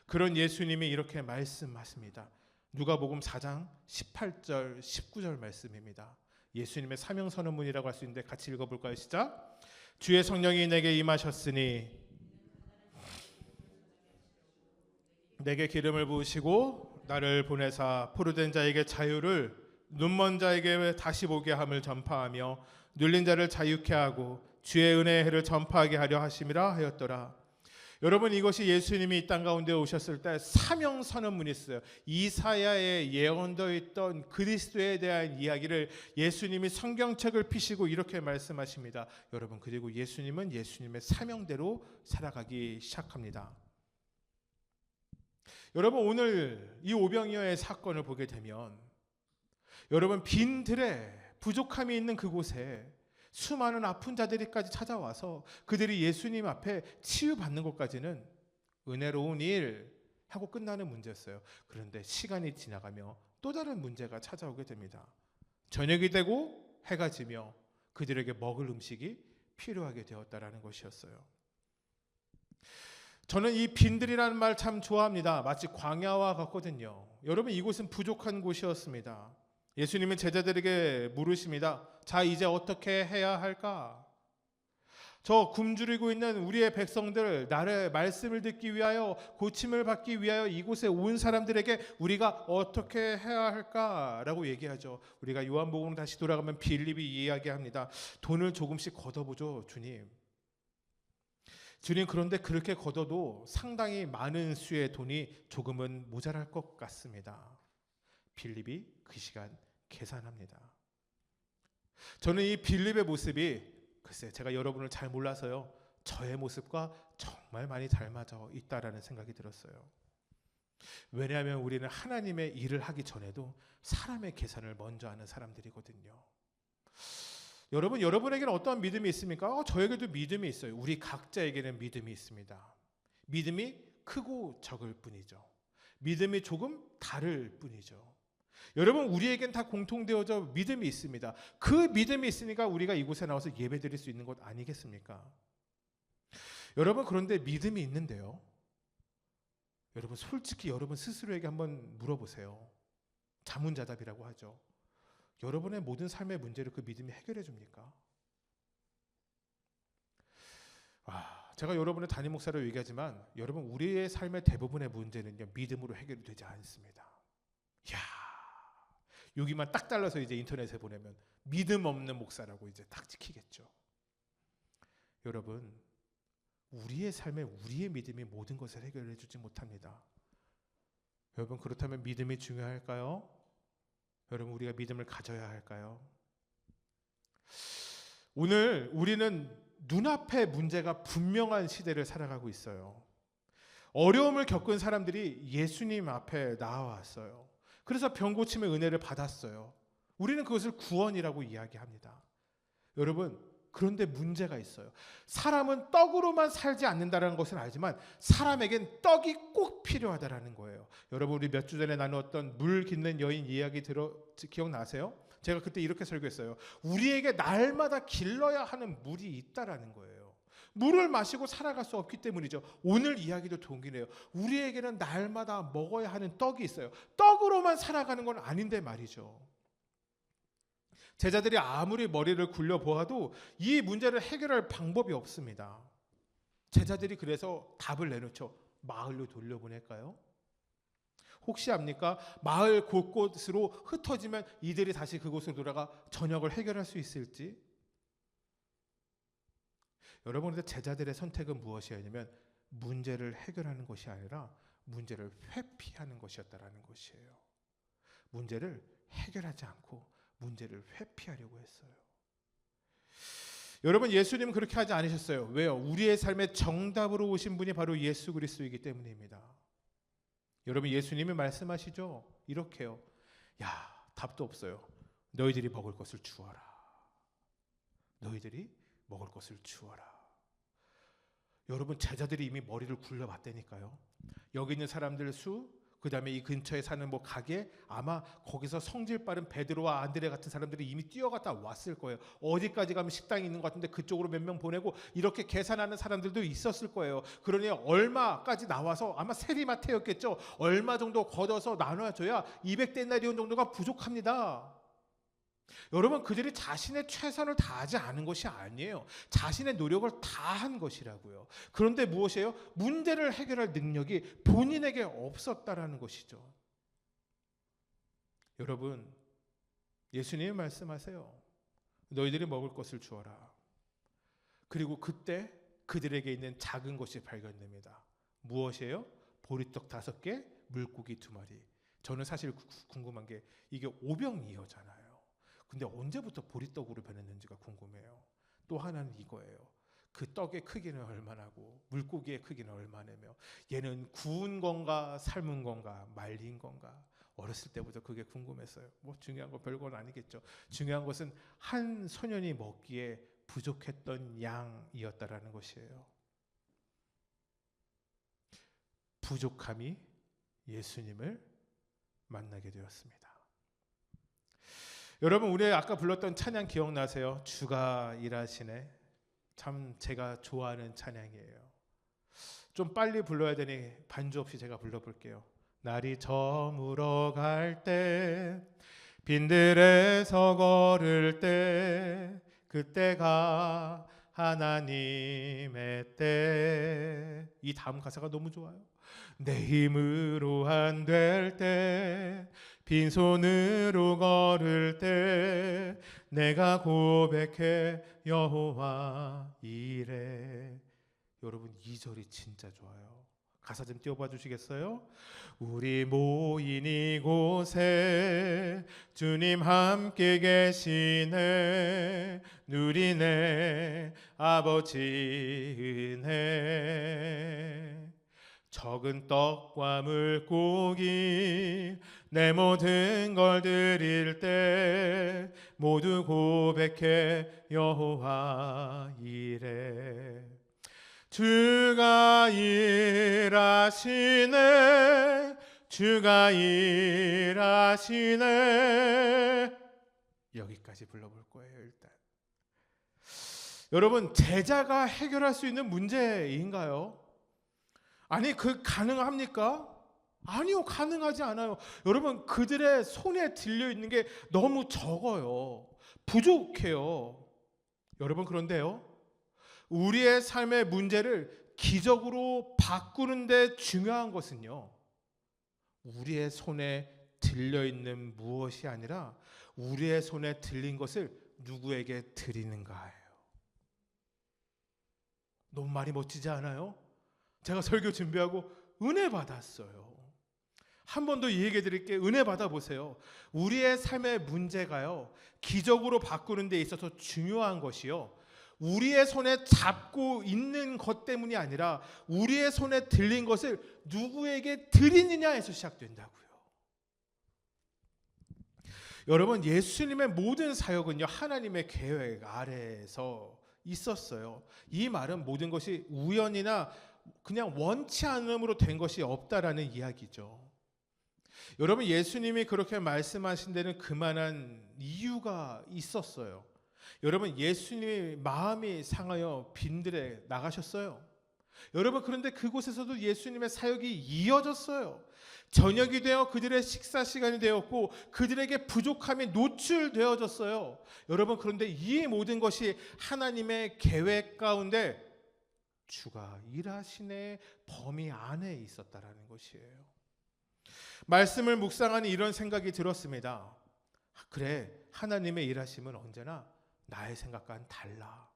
그런 예수님이 이렇게 말씀하십니다. 누가복음 4장 18절 19절 말씀입니다. 예수님의 사명 선언문이라고 할 수 있는데 같이 읽어볼까요? 시작. 주의 성령이 내게 임하셨으니 내게 기름을 부으시고 나를 보내사 포로된 자에게 자유를, 눈먼 자에게 다시 보게 함을 전파하며 눌린 자를 자유케 하고 주의 은혜의 해를 전파하게 하려 하심이라 하였더라. 여러분, 이것이 예수님이 이 땅 가운데 오셨을 때 사명 선언문이 있어요. 이사야에 예언되어 있던 그리스도에 대한 이야기를 예수님이 성경책을 피시고 이렇게 말씀하십니다. 여러분, 그리고 예수님은 예수님의 사명대로 살아가기 시작합니다. 여러분, 오늘 이 오병이어의 사건을 보게 되면 여러분, 빈들에 부족함이 있는 그곳에 수많은 아픈 자들이까지 찾아와서 그들이 예수님 앞에 치유받는 것까지는 은혜로운 일 하고 끝나는 문제였어요. 그런데 시간이 지나가며 또 다른 문제가 찾아오게 됩니다. 저녁이 되고 해가 지며 그들에게 먹을 음식이 필요하게 되었다라는 것이었어요. 저는 이 빈들이라는 말 참 좋아합니다. 마치 광야와 같거든요. 여러분, 이곳은 부족한 곳이었습니다. 예수님은 제자들에게 물으십니다. 자, 이제 어떻게 해야 할까? 저 굶주리고 있는 우리의 백성들, 나의 말씀을 듣기 위하여, 고침을 받기 위하여 이곳에 온 사람들에게 우리가 어떻게 해야 할까라고 얘기하죠. 우리가 요한복음 다시 돌아가면 빌립이 이야기합니다. 돈을 조금씩 걷어보죠, 주님. 주님, 그런데 그렇게 걷어도 상당히 많은 수의 돈이 조금은 모자랄 것 같습니다. 빌립이 그 시간 계산합니다. 저는 이 빌립의 모습이 글쎄 제가 여러분을 잘 몰라서요, 저의 모습과 정말 많이 닮아져 있다라는 생각이 들었어요. 왜냐하면 우리는 하나님의 일을 하기 전에도 사람의 계산을 먼저 하는 사람들이거든요. 여러분, 여러분에게는 어떠한 믿음이 있습니까? 저에게도 믿음이 있어요. 우리 각자에게는 믿음이 있습니다. 믿음이 크고 적을 뿐이죠. 믿음이 조금 다를 뿐이죠. 여러분, 우리에겐 다 공통되어져 믿음이 있습니다. 그 믿음이 있으니까 우리가 이곳에 나와서 예배드릴 수 있는 것 아니겠습니까? 여러분, 그런데 믿음이 있는데요, 여러분 솔직히 여러분 스스로에게 한번 물어보세요. 자문자답이라고 하죠. 여러분의 모든 삶의 문제를 그 믿음이 해결해 줍니까? 제가 여러분의 담임 목사로 얘기하지만 여러분, 우리의 삶의 대부분의 문제는요, 믿음으로 해결이 되지 않습니다. 여기만 딱 잘라서 이제 인터넷에 보내면 믿음 없는 목사라고 이제 딱 찍히겠죠. 여러분, 우리의 삶에 우리의 믿음이 모든 것을 해결해 주지 못합니다. 여러분, 그렇다면 믿음이 중요할까요? 여러분, 우리가 믿음을 가져야 할까요? 오늘 우리는 눈앞에 문제가 분명한 시대를 살아가고 있어요. 어려움을 겪은 사람들이 예수님 앞에 나와왔어요. 그래서 병 고침의 은혜를 받았어요. 우리는 그것을 구원이라고 이야기합니다. 여러분, 그런데 문제가 있어요. 사람은 떡으로만 살지 않는다는 것은 알지만 사람에겐 떡이 꼭 필요하다는 거예요. 여러분, 우리 몇 주 전에 나누었던 물 깃는 여인 이야기 기억나세요? 제가 그때 이렇게 설교했어요. 우리에게 날마다 길러야 하는 물이 있다라는 거예요. 물을 마시고 살아갈 수 없기 때문이죠. 오늘 이야기도 동일해요. 우리에게는 날마다 먹어야 하는 떡이 있어요. 떡으로만 살아가는 건 아닌데 말이죠. 제자들이 아무리 머리를 굴려보아도 이 문제를 해결할 방법이 없습니다. 제자들이 그래서 답을 내놓죠. 마을로 돌려보낼까요? 혹시 압니까? 마을 곳곳으로 흩어지면 이들이 다시 그곳으로 돌아가 저녁을 해결할 수 있을지? 여러분의 제자들의 선택은 무엇이었냐면 문제를 해결하는 것이 아니라 문제를 회피하는 것이었다라는 것이에요. 문제를 해결하지 않고 문제를 회피하려고 했어요. 여러분, 예수님은 그렇게 하지 않으셨어요. 왜요? 우리의 삶의 정답으로 오신 분이 바로 예수 그리스도이기 때문입니다. 여러분, 예수님이 말씀하시죠. 이렇게요. 답도 없어요. 너희들이 먹을 것을 주어라. 너희들이 먹을 것을 주어라. 여러분, 제자들이 이미 머리를 굴려봤다니까요. 여기 있는 사람들 수, 그 다음에 이 근처에 사는 가게, 아마 거기서 성질 빠른 베드로와 안드레 같은 사람들이 이미 뛰어갔다 왔을 거예요. 어디까지 가면 식당이 있는 것 같은데 그쪽으로 몇 명 보내고 이렇게 계산하는 사람들도 있었을 거예요. 그러니 얼마까지 나와서 아마 세리마태였겠죠. 얼마 정도 걷어서 나눠줘야 200데나리온 정도가 부족합니다. 여러분, 그들이 자신의 최선을 다하지 않은 것이 아니에요. 자신의 노력을 다한 것이라고요. 그런데 무엇이에요? 문제를 해결할 능력이 본인에게 없었다라는 것이죠. 여러분, 예수님이 말씀하세요. 너희들이 먹을 것을 주어라. 그리고 그때 그들에게 있는 작은 것이 발견됩니다. 무엇이에요? 보리떡 5개, 물고기 2마리. 저는 사실 궁금한 게 이게 오병이어잖아요. 근데 언제부터 보리떡으로 변했는지가 궁금해요. 또 하나는 이거예요. 그 떡의 크기는 얼마나고 물고기의 크기는 얼마냐며, 얘는 구운 건가 삶은 건가 말린 건가. 어렸을 때부터 그게 궁금했어요. 뭐 중요한 거 별건 아니겠죠. 중요한 것은 한 소년이 먹기에 부족했던 양이었다라는 것이에요. 부족함이 예수님을 만나게 되었습니다. 여러분, 우리 아까 불렀던 찬양 기억나세요? 주가 일하시네. 참 제가 좋아하는 찬양이에요. 좀 빨리 불러야 되니 반주 없이 제가 불러볼게요. 날이 저물어 갈 때, 빈들에서 걸을 때, 그때가 하나님의 때. 이 다음 가사가 너무 좋아요. 내 힘으로 안 될 때, 빈손으로 걸을 때, 내가 고백해 여호와 이래. 여러분, 2절이 진짜 좋아요. 가사 좀 띄워봐 주시겠어요? 우리 모인 이곳에 주님 함께 계시네. 누리네 아버지 은혜. 적은 떡과 물고기 내 모든 걸 드릴 때 모두 고백해 여호와 이래. 주가 일하시네. 주가 일하시네. 여기까지 불러볼 거예요. 일단 여러분, 제자가 해결할 수 있는 문제인가요? 아니, 그 가능합니까? 아니요, 가능하지 않아요. 여러분, 그들의 손에 들려 있는 게 너무 적어요. 부족해요. 여러분, 그런데요, 우리의 삶의 문제를 기적으로 바꾸는 데 중요한 것은요, 우리의 손에 들려 있는 무엇이 아니라 우리의 손에 들린 것을 누구에게 드리는가예요. 너무 말이 멋지지 않아요? 제가 설교 준비하고 은혜 받았어요. 한 번 더 얘기해 드릴게요. 은혜 받아보세요. 우리의 삶의 문제가요, 기적으로 바꾸는 데 있어서 중요한 것이요, 우리의 손에 잡고 있는 것 때문이 아니라 우리의 손에 들린 것을 누구에게 드리느냐에서 시작된다고요. 여러분, 예수님의 모든 사역은요, 하나님의 계획 아래에서 있었어요. 이 말은 모든 것이 우연이나 그냥 원치 않음으로 된 것이 없다라는 이야기죠. 여러분, 예수님이 그렇게 말씀하신 데는 그만한 이유가 있었어요. 여러분, 예수님이 마음이 상하여 빈들에 나가셨어요. 여러분, 그런데 그곳에서도 예수님의 사역이 이어졌어요. 저녁이 되어 그들의 식사 시간이 되었고 그들에게 부족함이 노출되어졌어요. 여러분, 그런데 이 모든 것이 하나님의 계획 가운데 주가 일하시네 범위 안에 있었다라는 것이에요. 말씀을 묵상하니 이런 생각이 들었습니다. 그래, 하나님의 일하심은 언제나 나의 생각과는 달라.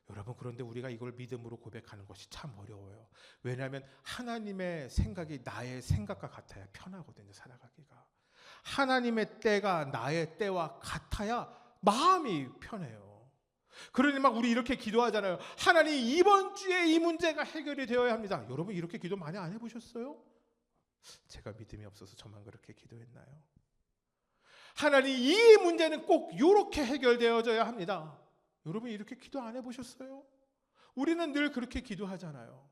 여러분, 그런데 우리가 이걸 믿음으로 고백하는 것이 참 어려워요. 왜냐하면 하나님의 생각이 나의 생각과 같아야 편하거든요, 살아가기가. 하나님의 때가 나의 때와 같아야 마음이 편해요. 그러니 막 우리 이렇게 기도하잖아요. 하나님, 이번 주에 이 문제가 해결이 되어야 합니다. 여러분, 이렇게 기도 많이 안 해보셨어요? 제가 믿음이 없어서 저만 그렇게 기도했나요? 하나님, 이 문제는 꼭 이렇게 해결되어져야 합니다. 여러분, 이렇게 기도 안 해보셨어요? 우리는 늘 그렇게 기도하잖아요.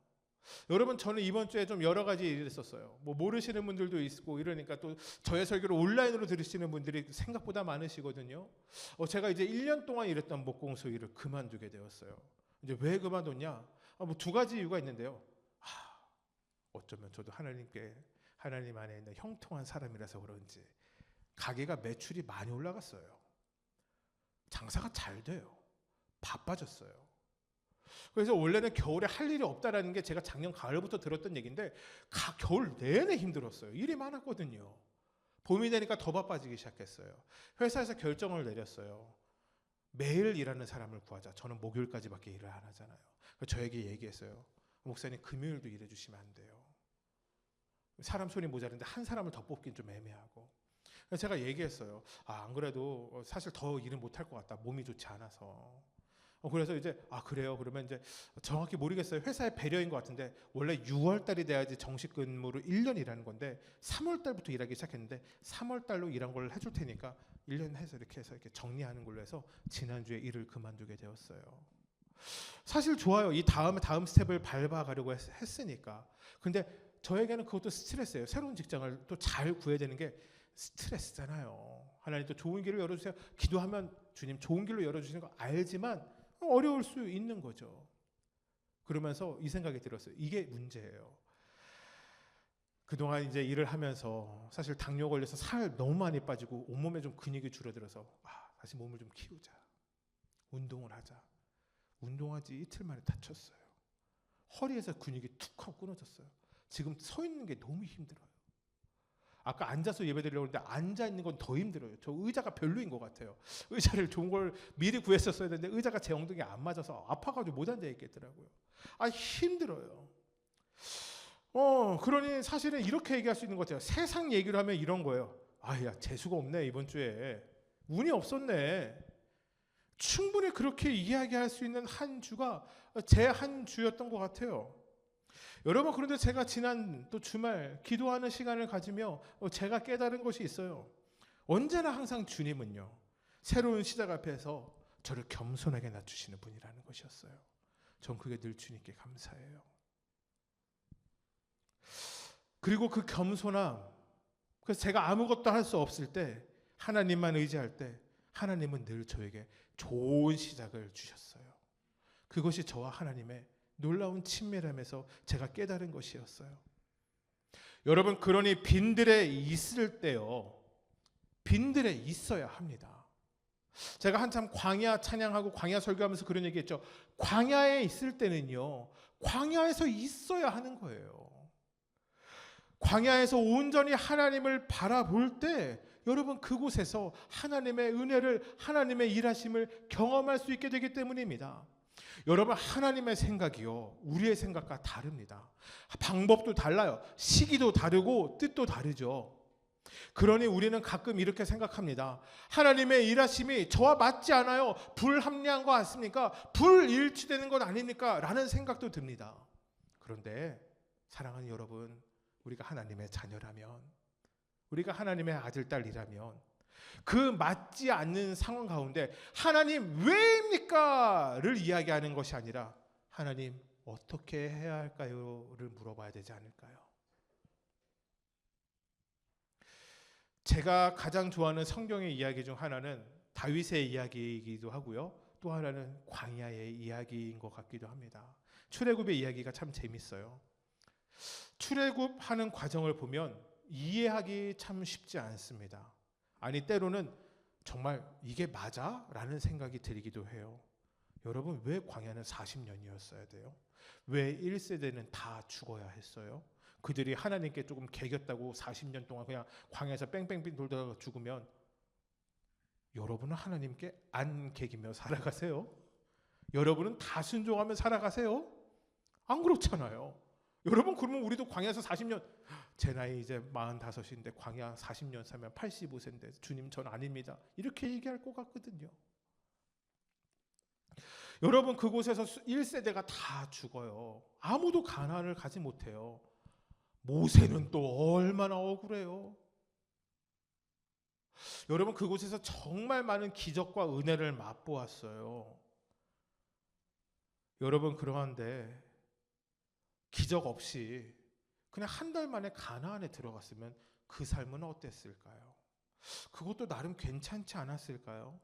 여러분, 저는 이번 주에 좀 여러 가지 일이 있었어요. 뭐 모르시는 분들도 있고 이러니까 또 저의 설교를 온라인으로 들으시는 분들이 생각보다 많으시거든요. 제가 이제 1년 동안 일했던 목공소 일을 그만두게 되었어요. 이제 왜 그만뒀냐? 뭐 2가지 이유가 있는데요. 어쩌면 저도 하나님 안에 있는 형통한 사람이라서 그런지 가게가 매출이 많이 올라갔어요. 장사가 잘 돼요. 바빠졌어요. 그래서 원래는 겨울에 할 일이 없다라는 게 제가 작년 가을부터 들었던 얘기인데 겨울 내내 힘들었어요. 일이 많았거든요. 봄이 되니까 더 바빠지기 시작했어요. 회사에서 결정을 내렸어요. 매일 일하는 사람을 구하자. 저는 목요일까지밖에 일을 안 하잖아요. 저에게 얘기했어요. 목사님 금요일도 일해 주시면 안 돼요. 사람 손이 모자른데 한 사람을 더 뽑긴 좀 애매하고. 그래서 제가 얘기했어요. 안 그래도 사실 더 일은 못할 것 같다. 몸이 좋지 않아서. 그래서 이제 그래요. 그러면 이제 정확히 모르겠어요. 회사의 배려인 것 같은데 원래 6월 달이 돼야지 정식 근무로 1년 일하는 건데 3월 달부터 일하기 시작했는데 3월 달로 일한 걸 해줄 테니까 1년 해서 이렇게 정리하는 걸로 해서 지난주에 일을 그만두게 되었어요. 사실 좋아요. 이 다음 스텝을 밟아가려고 했으니까. 근데 저에게는 그것도 스트레스예요. 새로운 직장을 또 잘 구해야 되는 게 스트레스잖아요. 하나님 또 좋은 길을 열어주세요. 기도하면 주님 좋은 길로 열어주시는 거 알지만 어려울 수 있는 거죠. 그러면서 이 생각이 들었어요. 이게 문제예요. 그동안 이제 일을 하면서 사실 당뇨 걸려서 살 너무 많이 빠지고 온몸에 좀 근육이 줄어들어서 다시 몸을 좀 키우자. 운동을 하자. 운동하지 이틀 만에 다쳤어요. 허리에서 근육이 툭 하고 끊어졌어요. 지금 서 있는 게 너무 힘들어요. 아까 앉아서 예배드리려고 했는데 앉아 있는 건 더 힘들어요. 저 의자가 별로인 것 같아요. 의자를 좋은 걸 미리 구했었어야 되는데 의자가 제 엉덩이에 안 맞아서 아파가지고 못 앉아 있겠더라고요. 힘들어요. 그러니 사실은 이렇게 얘기할 수 있는 것 같아요. 세상 얘기를 하면 이런 거예요. 야 재수가 없네 이번 주에. 운이 없었네. 충분히 그렇게 이야기할 수 있는 한 주가 제 한 주였던 것 같아요. 여러분 그런데 제가 지난 또 주말 기도하는 시간을 가지며 제가 깨달은 것이 있어요. 언제나 항상 주님은요. 새로운 시작 앞에서 저를 겸손하게 낮추시는 분이라는 것이었어요. 전 그게 늘 주님께 감사해요. 그리고 그 겸손함, 그래서 제가 아무것도 할 수 없을 때 하나님만 의지할 때 하나님은 늘 저에게 좋은 시작을 주셨어요. 그것이 저와 하나님의 놀라운 친밀함에서 제가 깨달은 것이었어요. 여러분 그러니 빈들에 있을 때요. 빈들에 있어야 합니다. 제가 한참 광야 찬양하고 광야 설교하면서 그런 얘기했죠. 광야에 있을 때는요. 광야에서 있어야 하는 거예요. 광야에서 온전히 하나님을 바라볼 때 여러분 그곳에서 하나님의 은혜를 하나님의 일하심을 경험할 수 있게 되기 때문입니다. 여러분 하나님의 생각이요 우리의 생각과 다릅니다. 방법도 달라요. 시기도 다르고 뜻도 다르죠. 그러니 우리는 가끔 이렇게 생각합니다. 하나님의 일하심이 저와 맞지 않아요. 불합리한 거 같습니까? 불일치되는 것 아닙니까? 라는 생각도 듭니다. 그런데 사랑하는 여러분, 우리가 하나님의 자녀라면, 우리가 하나님의 아들, 딸이라면 그 맞지 않는 상황 가운데 하나님 왜입니까? 를 이야기하는 것이 아니라 하나님 어떻게 해야 할까요? 를 물어봐야 되지 않을까요? 제가 가장 좋아하는 성경의 이야기 중 하나는 다윗의 이야기이기도 하고요. 또 하나는 광야의 이야기인 것 같기도 합니다. 출애굽의 이야기가 참 재밌어요. 출애굽하는 과정을 보면 이해하기 참 쉽지 않습니다. 아니 때로는 정말 이게 맞아? 라는 생각이 들기도 해요. 여러분 왜 광야는 40년이었어야 돼요? 왜 1세대는 다 죽어야 했어요? 그들이 하나님께 조금 개겼다고 40년 동안 그냥 광야에서 뺑뺑뺑 돌다가 죽으면 여러분은 하나님께 안 개기며 살아가세요? 여러분은 다 순종하며 살아가세요? 안 그렇잖아요. 여러분 그러면 우리도 광야에서 40년, 제 나이 이제 45인데 광야 40년 살면 85세인데 주님 전 아닙니다. 이렇게 얘기할 것 같거든요. 여러분 그곳에서 1세대가 다 죽어요. 아무도 가나안을 가지 못해요. 모세는 또 얼마나 억울해요. 여러분 그곳에서 정말 많은 기적과 은혜를 맛보았어요. 여러분 그러한데 기적 없이 그냥 한 달 만에 가나안에 들어갔으면 그 삶은 어땠을까요? 그것도 나름 괜찮지 않았을까요?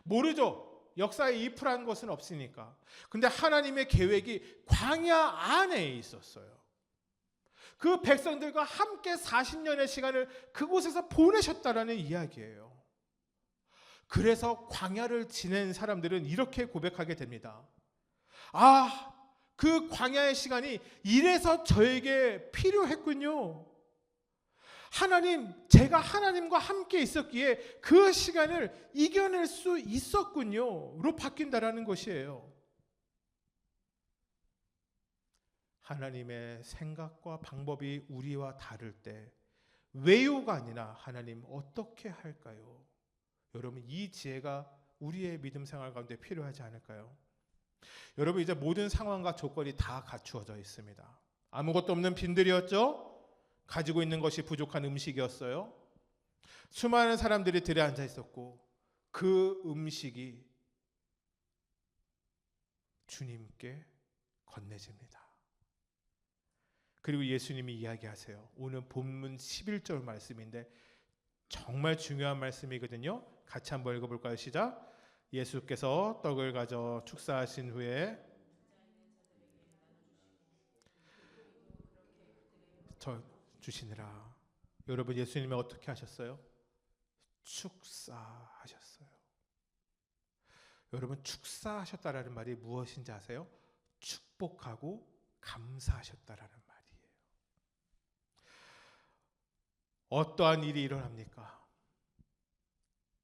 모르죠. 역사에 이프란 것은 없으니까. 근데 하나님의 계획이 광야 안에 있었어요. 그 백성들과 함께 40년의 시간을 그곳에서 보내셨다라는 이야기예요. 그래서 광야를 지낸 사람들은 이렇게 고백하게 됩니다. 그 광야의 시간이 이래서 저에게 필요했군요. 하나님, 제가 하나님과 함께 있었기에 그 시간을 이겨낼 수 있었군요로 바뀐다라는 것이에요. 하나님의 생각과 방법이 우리와 다를 때 왜요가 아니라 하나님 어떻게 할까요? 여러분, 이 지혜가 우리의 믿음 생활 가운데 필요하지 않을까요? 여러분, 이제 모든 상황과 조건이 다 갖추어져 있습니다. 아무것도 없는 빈들이었죠. 가지고 있는 것이 부족한 음식이었어요. 수많은 사람들이 들에 앉아 있었고 그 음식이 주님께 건네집니다. 그리고 예수님이 이야기하세요. 오늘 본문 11절 말씀인데 정말 중요한 말씀이거든요. 같이 한번 읽어볼까요? 시작. 예수께서 떡을 가져 축사하신 후에 주시느라. 여러분, 예수님이 어떻게 하셨어요? 축사하셨어요. 여러분, 축사하셨다라는 말이 무엇인지 아세요? 축복하고 감사하셨다라는 말이에요. 어떠한 일이 일어납니까?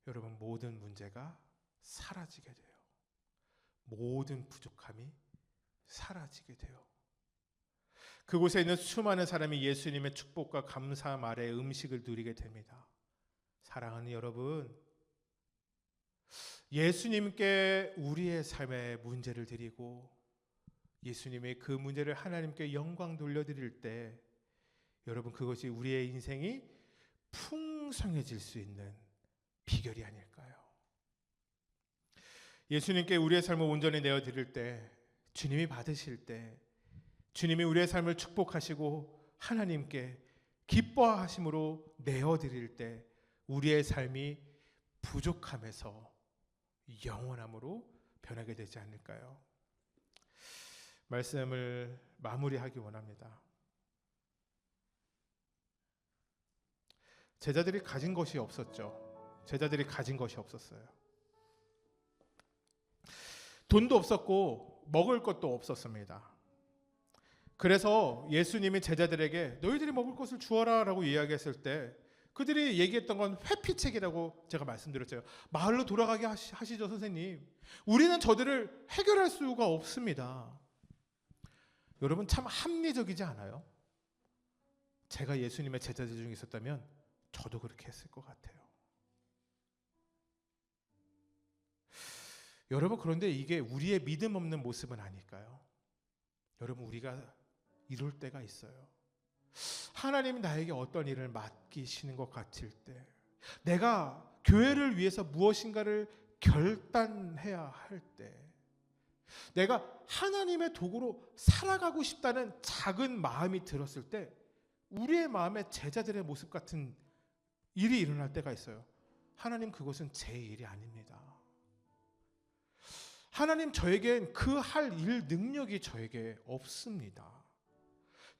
여러분, 모든 문제가 사라지게 돼요. 모든 부족함이 사라지게 돼요. 그곳에 있는 수많은 사람이 예수님의 축복과 감사 말에 음식을 누리게 됩니다. 사랑하는 여러분, 예수님께 우리의 삶의 문제를 드리고 예수님의 그 문제를 하나님께 영광 돌려드릴 때 여러분, 그것이 우리의 인생이 풍성해질 수 있는 비결이 아닐까요? 예수님께 우리의 삶을 온전히 내어드릴 때, 주님이 받으실 때, 주님이 우리의 삶을 축복하시고 하나님께 기뻐하심으로 내어드릴 때 우리의 삶이 부족함에서 영원함으로 변하게 되지 않을까요? 말씀을 마무리하기 원합니다. 제자들이 가진 것이 없었죠. 제자들이 가진 것이 없었어요. 돈도 없었고 먹을 것도 없었습니다. 그래서 예수님이 제자들에게 너희들이 먹을 것을 주어라 라고 이야기했을 때 그들이 얘기했던 건 회피책이라고 제가 말씀드렸죠. 마을로 돌아가게 하시죠, 선생님. 우리는 저들을 해결할 수가 없습니다. 여러분, 참 합리적이지 않아요? 제가 예수님의 제자들 중에 있었다면 저도 그렇게 했을 것 같아요. 여러분, 그런데 이게 우리의 믿음 없는 모습은 아닐까요? 여러분, 우리가 이럴 때가 있어요. 하나님이 나에게 어떤 일을 맡기시는 것 같을 때, 내가 교회를 위해서 무엇인가를 결단해야 할 때, 내가 하나님의 도구로 살아가고 싶다는 작은 마음이 들었을 때 우리의 마음에 제자들의 모습 같은 일이 일어날 때가 있어요. 하나님, 그것은 제 일이 아닙니다. 하나님, 저에겐 그 할 일 능력이 저에게 없습니다.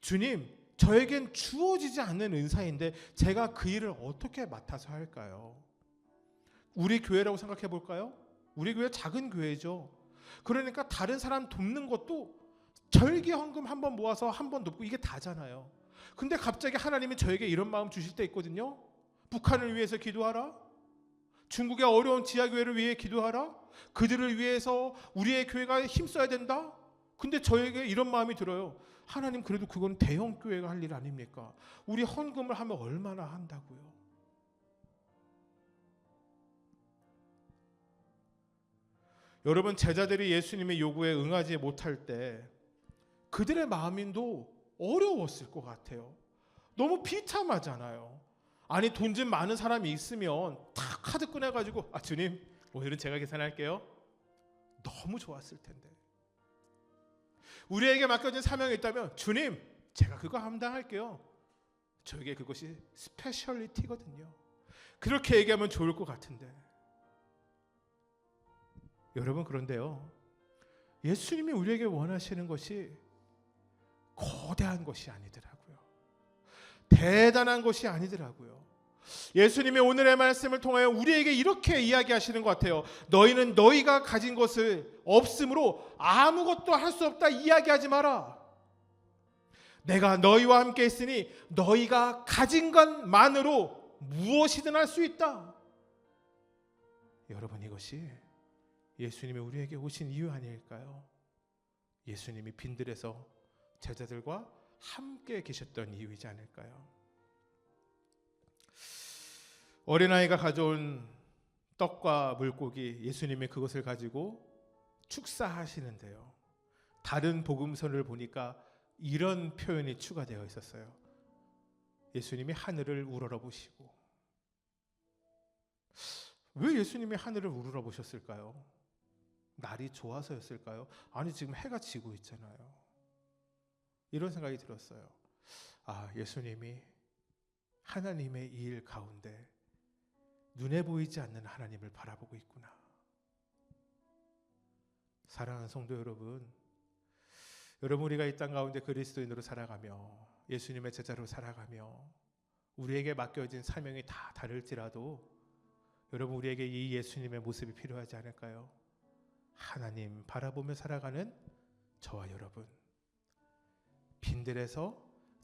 주님, 저에겐 주어지지 않는 은사인데 제가 그 일을 어떻게 맡아서 할까요? 우리 교회라고 생각해 볼까요? 우리 교회 작은 교회죠. 그러니까 다른 사람 돕는 것도 절기 헌금 한번 모아서 한번 돕고 이게 다잖아요. 근데 갑자기 하나님이 저에게 이런 마음 주실 때 있거든요. 북한을 위해서 기도하라. 중국의 어려운 지하교회를 위해 기도하라. 그들을 위해서 우리의 교회가 힘써야 된다. 근데 저에게 이런 마음이 들어요. 하나님, 그래도 그건 대형 교회가 할 일 아닙니까? 우리 헌금을 하면 얼마나 한다고요? 여러분, 제자들이 예수님의 요구에 응하지 못할 때 그들의 마음도 어려웠을 것 같아요. 너무 비참하잖아요. 아니, 돈 좀 많은 사람이 있으면 다 카드 꺼내가지고 주님, 오늘은 제가 계산할게요. 너무 좋았을 텐데. 우리에게 맡겨진 사명이 있다면 주님, 제가 그거 감당할게요. 저에게 그것이 스페셜리티거든요. 그렇게 얘기하면 좋을 것 같은데. 여러분, 그런데요, 예수님이 우리에게 원하시는 것이 거대한 것이 아니더라고요. 대단한 것이 아니더라고요. 예수님이 오늘의 말씀을 통하여 우리에게 이렇게 이야기하시는 것 같아요. 너희는 너희가 가진 것을 없으므로 아무것도 할 수 없다 이야기하지 마라. 내가 너희와 함께 있으니 너희가 가진 것만으로 무엇이든 할 수 있다. 여러분, 이것이 예수님이 우리에게 오신 이유 아닐까요? 예수님이 빈들에서 제자들과 함께 계셨던 이유이지 않을까요? 어린아이가 가져온 떡과 물고기, 예수님이 그것을 가지고 축사하시는데요. 다른 복음서를 보니까 이런 표현이 추가되어 있었어요. 예수님이 하늘을 우러러보시고. 왜 예수님이 하늘을 우러러보셨을까요? 날이 좋아서였을까요? 아니, 지금 해가 지고 있잖아요. 이런 생각이 들었어요. 아, 예수님이 하나님의 일 가운데 눈에 보이지 않는 하나님을 바라보고 있구나. 사랑하는 성도 여러분, 우리가 이 땅 가운데 그리스도인으로 살아가며 예수님의 제자로 살아가며 우리에게 맡겨진 사명이 다 다를지라도 여러분, 우리에게 이 예수님의 모습이 필요하지 않을까요? 하나님 바라보며 살아가는 저와 여러분, 빈들에서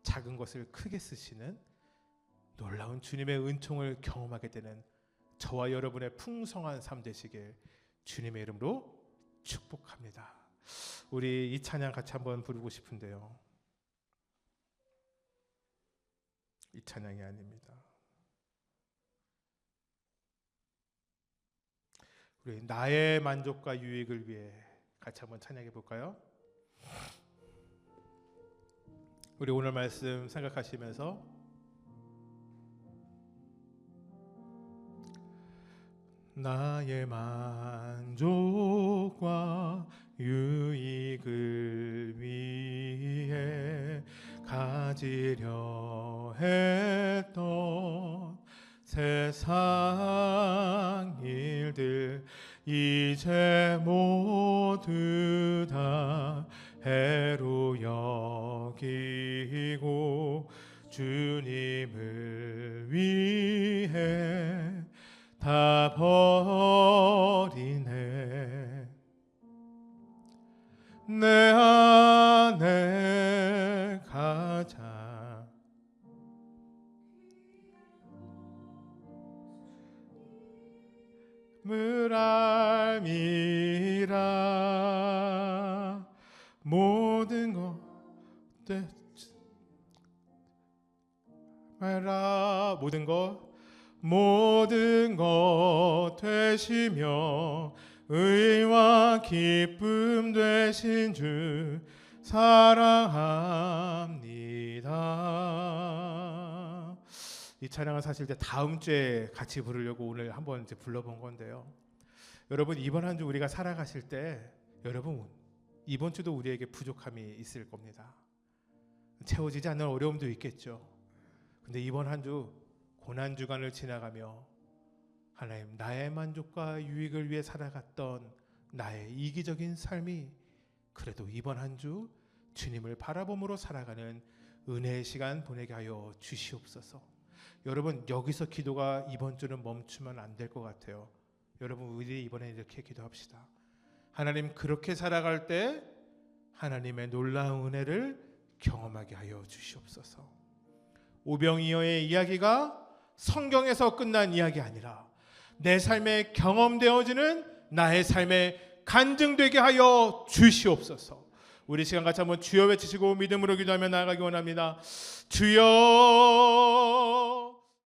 작은 것을 크게 쓰시는 놀라운 주님의 은총을 경험하게 되는 저와 여러분의 풍성한 삶 되시길 주님의 이름으로 축복합니다. 우리 이 찬양 같이 한번 부르고 싶은데요. 이 찬양이 아닙니다. 우리 나의 만족과 유익을 위해 같이 한번 찬양해 볼까요? 우리 오늘 말씀 생각하시면서 나의 만족과 유익을 위해 가지려 했던 세상 일들 이제 모두 다 해로 여기고 주님을 위해 다 버리네. 내 안에 가자 물 알미라 모든 것 말라 모든 것 되시며 의와 기쁨 되신 주 사랑합니다. 이 찬양은 사실 이제 다음 주에 같이 부르려고 오늘 한번 이제 불러본 건데요. 여러분, 이번 한 주 우리가 살아가실 때 여러분, 이번 주도 우리에게 부족함이 있을 겁니다. 채워지지 않는 어려움도 있겠죠. 근데 이번 한 주 고난 주간을 지나가며 하나님, 나의 만족과 유익을 위해 살아갔던 나의 이기적인 삶이 그래도 이번 한 주 주님을 바라봄으로 살아가는 은혜의 시간 보내게 하여 주시옵소서. 여러분, 여기서 기도가 이번 주는 멈추면 안 될 것 같아요. 여러분, 우리 이번에 이렇게 기도합시다. 하나님, 그렇게 살아갈 때 하나님의 놀라운 은혜를 경험하게 하여 주시옵소서. 오병이어의 이야기가 성경에서 끝난 이야기 아니라 내 삶에 경험되어지는 나의 삶에 간증되게 하여 주시옵소서. 우리 시간 같이 한번 주여 외치시고 믿음으로 기도하며 나아가기 원합니다. 주여,